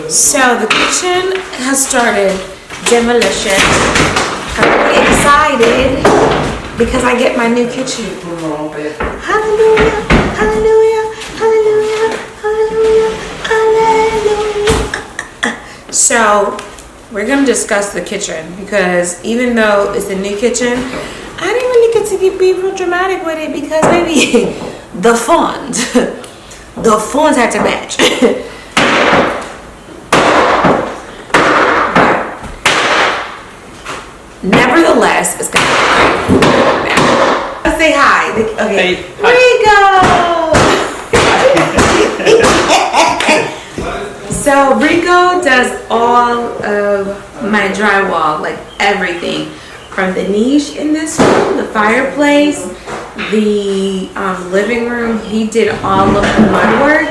So the kitchen has started demolition. I'm really excited because I get my new kitchen. Hallelujah, hallelujah, hallelujah, hallelujah, hallelujah. So we're gonna discuss the kitchen because even though it's a new kitchen, I didn't really get to be real dramatic with it because maybe the fonts had to match. Nevertheless, it's gonna be great. Let's say hi. Okay. Hey, Rico! So Rico does all of my drywall, like everything. From the niche in this room, the fireplace, the living room, he did all of the mud work.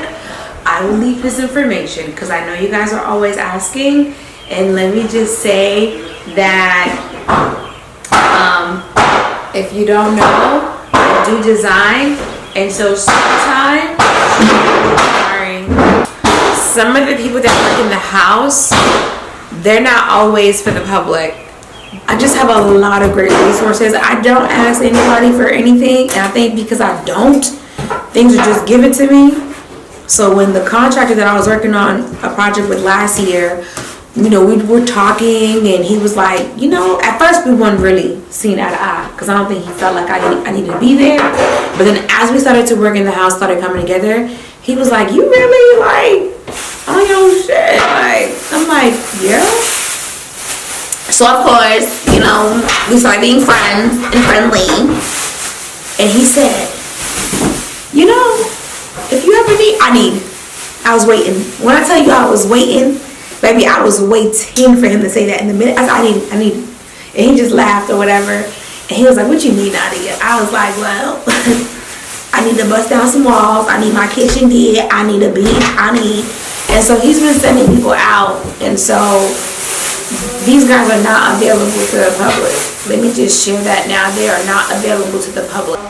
I will leave his information because I know you guys are always asking. And let me just say that if you don't know, I do design, and so sometimes, some of the people that work in the house, they're not always for the public. I just have a lot of great resources. I don't ask anybody for anything, and I think because I don't, things are just given to me. So when the contractor that I was working on a project with last year, you know, we were talking, and he was like, you know, at first we weren't really seen eye to eye because I don't think he felt like I needed to be there. But then as we started to work in the house, started coming together, he was like, you really like on your shit? Like, I'm like, yeah. So of course, you know, we started being friends and friendly. And he said, you know, if you ever need, I was waiting. When I tell you I was waiting, baby, I was waiting for him to say that in the minute. I need. And he just laughed or whatever. And he was like, what you need, Nadia? I was like, well, I need to bust down some walls. I need my kitchen did. I need a beat. And so he's been sending people out. And so these guys are not available to the public. Let me just share that now. They are not available to the public.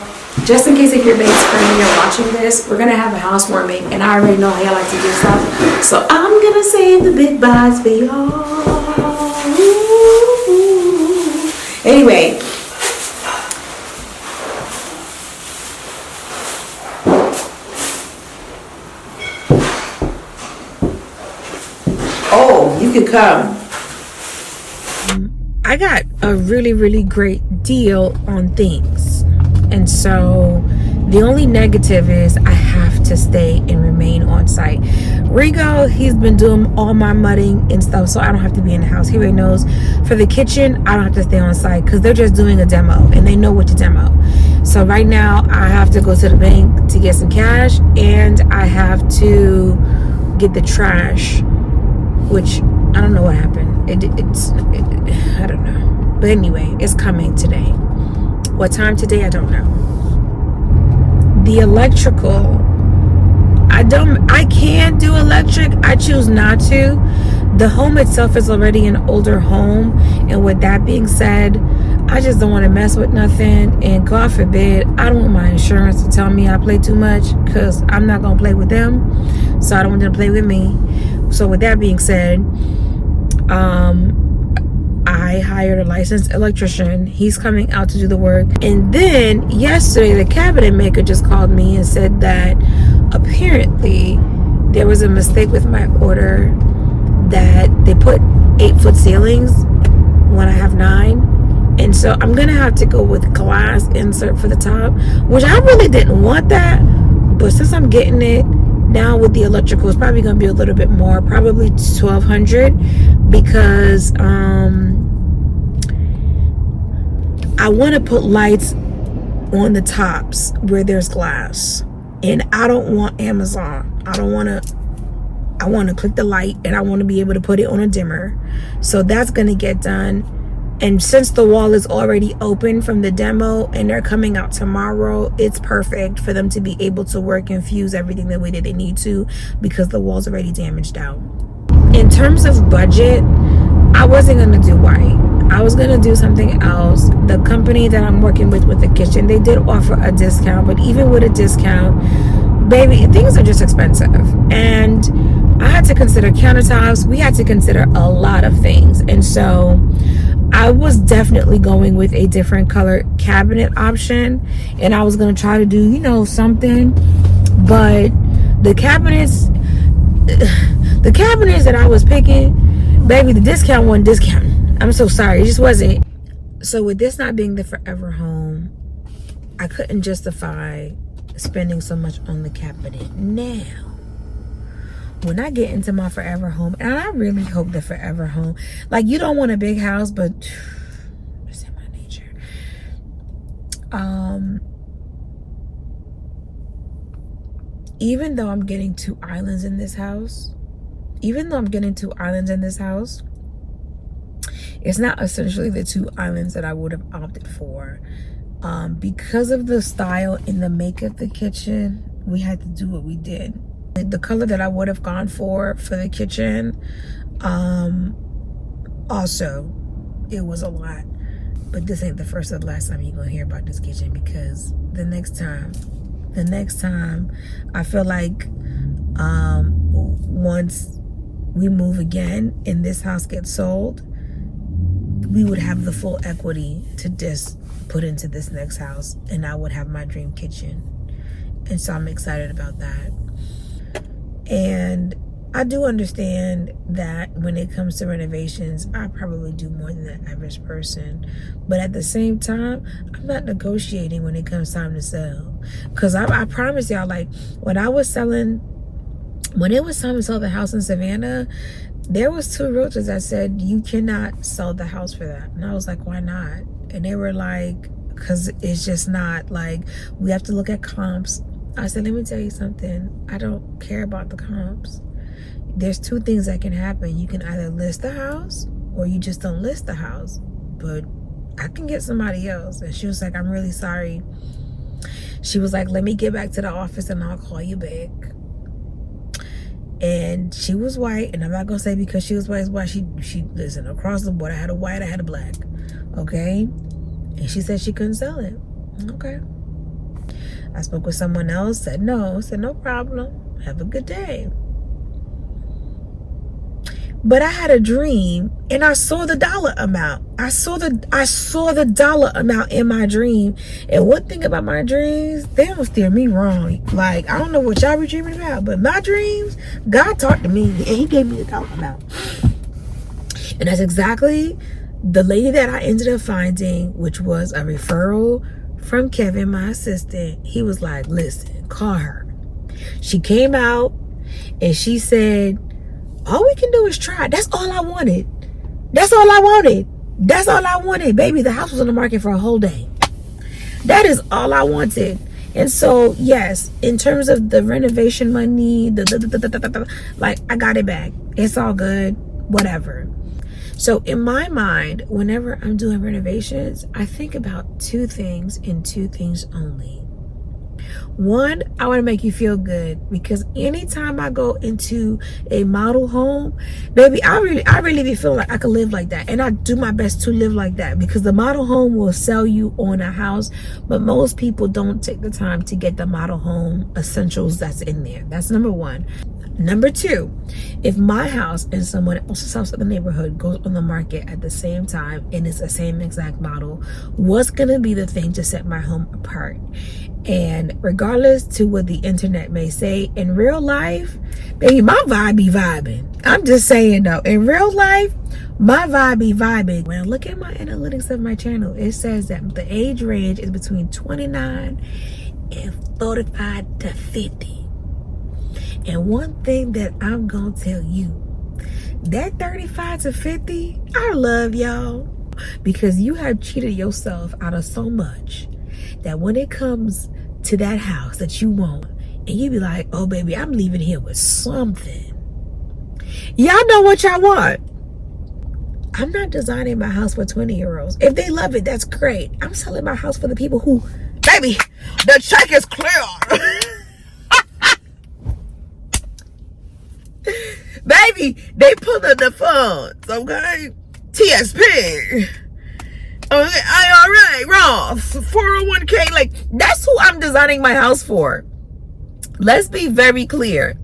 Just in case if your base friend and you're watching this, we're going to have a housewarming. And I already know how y'all like to do stuff. So I'm going to save the big buys for y'all. Anyway. Oh, you can come. I got a really, really great deal on things. And so the only negative is I have to stay and remain on site. Rigo, he's been doing all my mudding and stuff, so I don't have to be in the house. He already knows. For the kitchen, I don't have to stay on site because they're just doing a demo and they know what to demo. So right now I have to go to the bank to get some cash, and I have to get the trash, which I don't know what happened. I don't know. But anyway, it's coming today. What time today? I don't know. The electrical, I can't do electric. I choose not to. The home itself is already an older home. And with that being said, I just don't want to mess with nothing. And God forbid, I don't want my insurance to tell me I play too much, because I'm not going to play with them. So I don't want them to play with me. So with that being said, I hired a licensed electrician. He's coming out to do the work. And then yesterday, the cabinet maker just called me and said that apparently there was a mistake with my order, that they put 8-foot ceilings when I have 9. And so I'm going to have to go with glass insert for the top, which I really didn't want that. But since I'm getting it now with the electrical, it's probably going to be a little bit more, probably $1,200, because I want to put lights on the tops where there's glass, and I don't want Amazon. I want to click the light, and I want to be able to put it on a dimmer. So that's going to get done. And since the wall is already open from the demo and they're coming out tomorrow, it's perfect for them to be able to work and fuse everything the way that they need to, because the wall's already damaged out. In terms of budget, I wasn't going to do white. I was going to do something else. The company that I'm working with the kitchen, they did offer a discount, but even with a discount, baby, things are just expensive. And I had to consider countertops. We had to consider a lot of things. And so I was definitely going with a different color cabinet option. And I was going to try to do, you know, something. But the cabinets that I was picking, baby, the discount wasn't discounting. I'm so sorry. It just wasn't. So with this not being the forever home, I couldn't justify spending so much on the cabinet. Now, when I get into my forever home, and I really hope the forever home, like, you don't want a big house, but it's in my nature. Even though I'm getting 2 islands in this house, it's not essentially the 2 islands that I would have opted for. Because of the style and the make of the kitchen, we had to do what we did. The color that I would have gone for the kitchen, also, it was a lot. But this ain't the first or the last time you're gonna hear about this kitchen, because the next time I feel like once we move again and this house gets sold, we would have the full equity to just put into this next house, and I would have my dream kitchen. And so I'm excited about that. And I do understand that when it comes to renovations, I probably do more than the average person. But at the same time, I'm not negotiating when it comes time to sell. Because I promise y'all, like, when it was time to sell the house in Savannah, there was 2 realtors that said, you cannot sell the house for that. And I was like, why not? And they were like, because it's just not, like, we have to look at comps. I said, let me tell you something. I don't care about the comps. There's 2 things that can happen. You can either list the house or you just don't list the house. But I can get somebody else. And she was like, I'm really sorry. She was like, let me get back to the office and I'll call you back. And she was white, and I'm not gonna say because she was white is why she listen, across the board, I had a white, I had a black, okay? And she said she couldn't sell it. Okay. I spoke with someone else, said no problem, have a good day. But I had a dream, and I saw the dollar amount. I saw the dollar amount in my dream. And one thing about my dreams, they don't steer me wrong. Like, I don't know what y'all be dreaming about, but my dreams, God talked to me, and he gave me the dollar amount. And that's exactly the lady that I ended up finding, which was a referral from Kevin, my assistant. He was like, listen, call her. She came out, and she said, all we can do is try. That's all I wanted. That's all I wanted, baby. The house was on the market for a whole day. That is all I wanted. And so, yes, in terms of the renovation money, like, I got it back. It's all good, whatever. So in my mind, whenever I'm doing renovations, I think about 2 things and 2 things only. One, I want to make you feel good, because anytime I go into a model home, baby, I really be feeling like I could live like that. And I do my best to live like that, because the model home will sell you on a house, but most people don't take the time to get the model home essentials that's in there. That's number 1. Number 2, if my house and someone else's house in the neighborhood goes on the market at the same time and it's the same exact model, what's gonna be the thing to set my home apart? And regardless to what the internet may say, in real life, baby, my vibe be vibing. I'm just saying though, in real life, my vibe be vibing. When I look at my analytics of my channel, it says that the age range is between 29 and 45 to 50. And one thing that I'm gonna tell you, that 35 to 50, I love y'all, because you have cheated yourself out of so much that when it comes to that house that you want, and you be like, oh baby, I'm leaving here with something. Y'all know what y'all want. I'm not designing my house for 20-year-olds. If they love it, that's great. I'm selling my house for the people who, baby, the check is clear. Baby, they pull up the funds, okay? TSP, okay, IRA, Roth, 401k, like, that's who I'm designing my house for. Let's be very clear.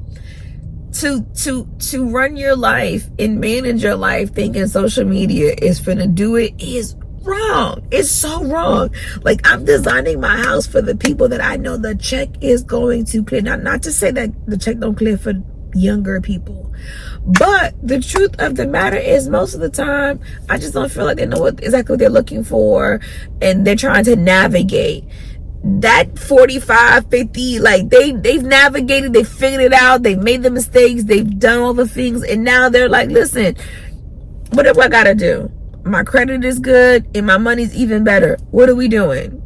to run your life and manage your life thinking social media is finna do it is wrong. It's so wrong. Like, I'm designing my house for the people that I know the check is going to clear. Not to say that the check don't clear for younger people, but the truth of the matter is most of the time I just don't feel like they know exactly what they're looking for, and they're trying to navigate that 45, 50, like they've navigated, they figured it out, they've made the mistakes, they've done all the things, and now they're like, listen, what do I gotta do? My credit is good and my money's even better. What are we doing?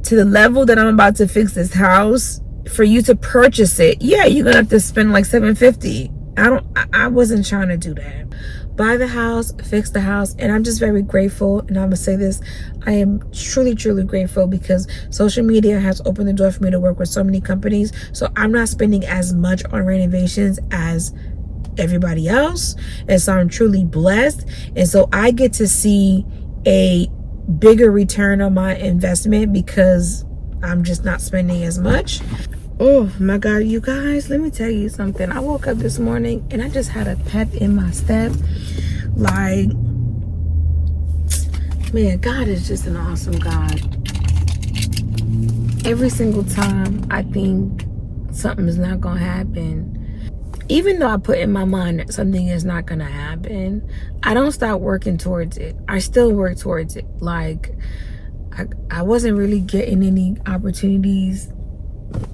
To the level that I'm about to fix this house, for you to purchase it, yeah, you're gonna have to spend like $750. I wasn't trying to do that. Buy the house, fix the house, and I'm just very grateful. And I'm gonna say this, I am truly grateful because social media has opened the door for me to work with so many companies, so I'm not spending as much on renovations as everybody else, and so I'm truly blessed. And so I get to see a bigger return on my investment because I'm just not spending as much. Oh my God, you guys, let me tell you something. I woke up this morning and I just had a pep in my step. Like, man, God is just an awesome God. Every single time I think something is not gonna happen, even though I put in my mind that something is not gonna happen, I don't stop working towards it. I still work towards it. Like, I wasn't really getting any opportunities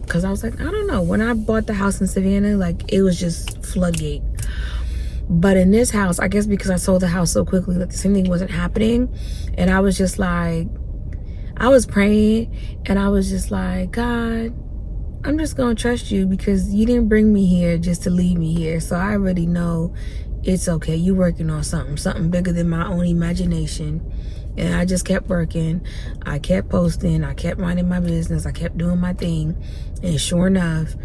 because I was like, I don't know. When I bought the house in Savannah, like, it was just floodgate. But in this house, I guess because I sold the house so quickly, like, the same thing wasn't happening. And I was just like, I was praying and I was just like, God, I'm just gonna trust you because you didn't bring me here just to leave me here. So I already know it's okay. You working on something bigger than my own imagination. And I just kept working. I kept posting. I kept minding my business. I kept doing my thing. And sure enough,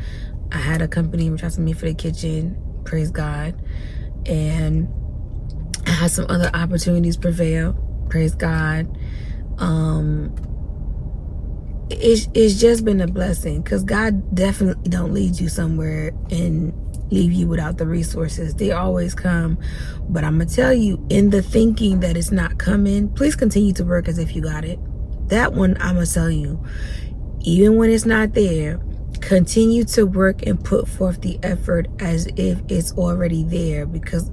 I had a company reach out to me for the kitchen. Praise God. And I had some other opportunities prevail. Praise God. It's just been a blessing because God definitely don't lead you somewhere and leave you without the resources. They always come. But I'm gonna tell you, in the thinking that it's not coming, please continue to work as if you got it. That one, I'm gonna tell you, even when it's not there, continue to work and put forth the effort as if it's already there. Because,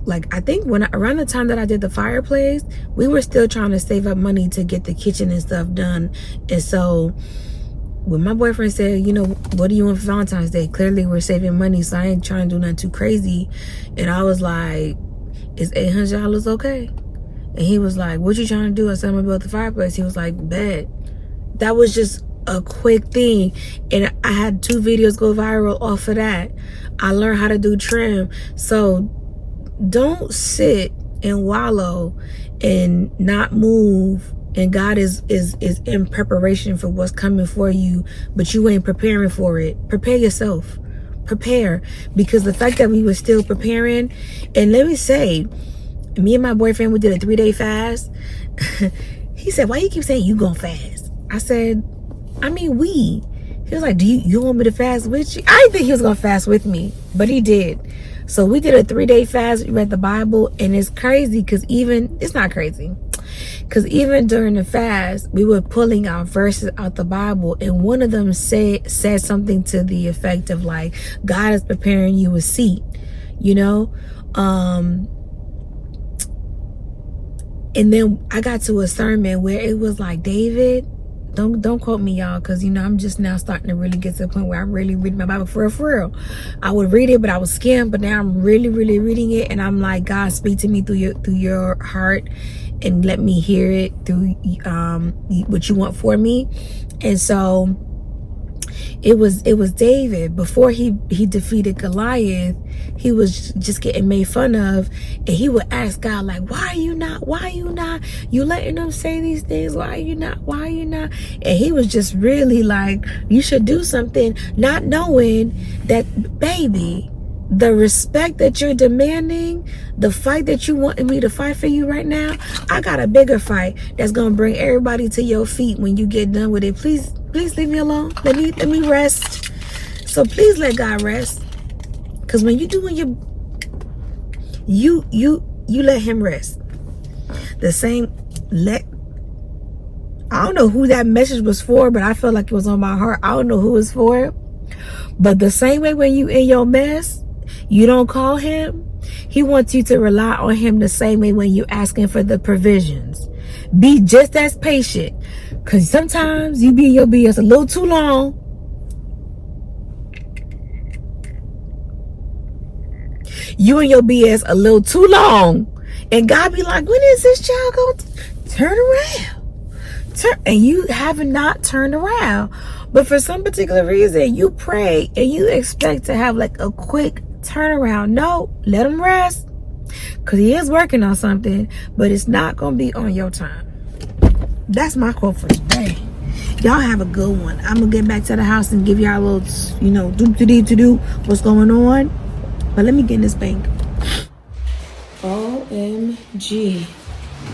like, I think around the time that I did the fireplace, we were still trying to save up money to get the kitchen and stuff done. And so when my boyfriend said, you know, what do you want for Valentine's Day? Clearly we're saving money, so I ain't trying to do nothing too crazy. And I was like, is $800 okay? And he was like, what you trying to do? I said, I'm gonna build the fireplace. He was like, bet. That was just a quick thing. And I had 2 videos go viral off of that. I learned how to do trim. So don't sit and wallow and not move. And God is in preparation for what's coming for you, but you ain't preparing for it. Prepare yourself. Prepare. Because the fact that we were still preparing, and let me say, me and my boyfriend, we did a 3-day fast. He said, why you keep saying you gonna fast? I said, I mean, we. He was like, do you want me to fast with you? I didn't think he was gonna fast with me, but he did. So we did a 3-day fast. We read the Bible, and it's crazy because it's not crazy. Because even during the fast, we were pulling out verses out the Bible, and one of them said something to the effect of, like, God is preparing you a seat, you know? And then I got to a sermon where it was like, David, don't quote me, y'all, because, you know, I'm just now starting to really get to the point where I'm really reading my Bible for real. I would read it, but I was skimmed, but now I'm really reading it, and I'm like, God, speak to me through your heart and let me hear it through what you want for me. And so it was David, before he defeated Goliath, he was just getting made fun of, and he would ask God, like, why are you not you letting them say these things? Why are you not? And he was just really like, you should do something, not knowing that, baby, the respect that you're demanding, the fight that you want me to fight for you right now, I got a bigger fight that's gonna bring everybody to your feet when you get done with it. Please leave me alone. Let me rest. So please let God rest. Because when you doing your, you let him rest. The same, I don't know who that message was for, but I felt like it was on my heart. I don't know who it's for. But the same way when you in your mess, you don't call him. He wants you to rely on him the same way when you asking for the provisions. Be just as patient. Because sometimes you be in your BS a little too long. You in your BS a little too long. And God be like, when is this child going to turn around? And you have not turned around. But for some particular reason, you pray and you expect to have like a quick turnaround. No, let him rest. Because he is working on something, but it's not going to be on your time. That's my quote for today. Y'all have a good one. I'm going to get back to the house and give y'all a little, do what's going on. But let me get in this bank. OMG.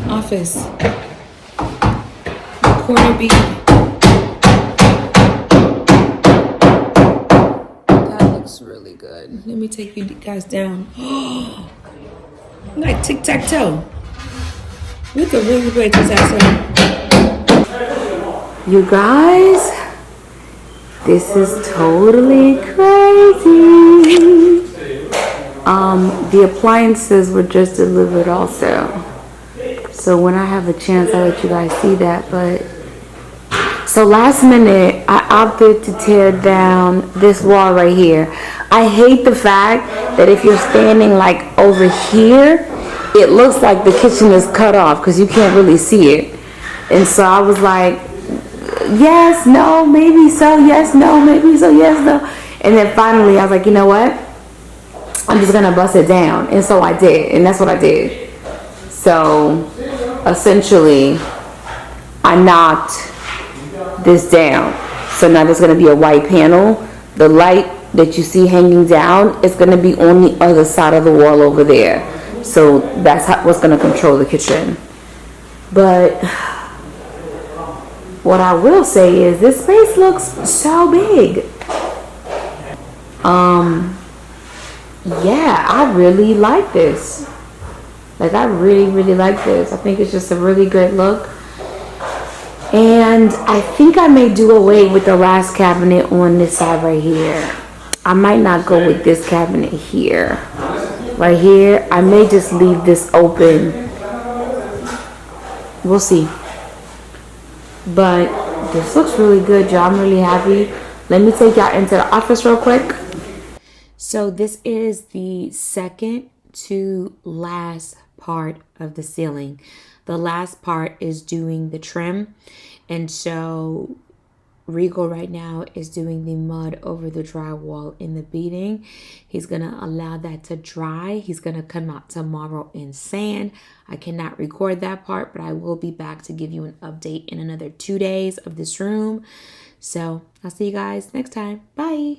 Office. Corner beat. That looks really good. Let me take you guys down. Like tic-tac-toe. We could really play tic-tac-toe. You guys, this is totally crazy. The appliances were just delivered also. So when I have a chance, I'll let you guys see that. But so last minute, I opted to tear down this wall right here. I hate the fact that if you're standing like over here, it looks like the kitchen is cut off because you can't really see it. And so I was like, yes, no, maybe so, yes, no, maybe so, yes, no. And then finally I was like, you know what? I'm just gonna bust it down. And so I did, and that's what I did. So essentially, I knocked this down. So now there's gonna be a white panel. The light that you see hanging down is gonna be on the other side of the wall over there. So that's what's gonna control the kitchen. But what I will say is this space looks so big. Yeah, I really like this. Like, I really, really like this. I think it's just a really great look. And I think I may do away with the last cabinet on this side right here. I might not go with this cabinet here. Right here, I may just leave this open. We'll see. But this looks really good, y'all. I'm really happy. Let me take y'all into the office real quick. So this is the second to last part of the ceiling. The last part is doing the trim. And so Regal right now is doing the mud over the drywall in the beading. He's going to allow that to dry. He's going to come out tomorrow in sand. I cannot record that part, but I will be back to give you an update in another 2 days of this room. So I'll see you guys next time. Bye.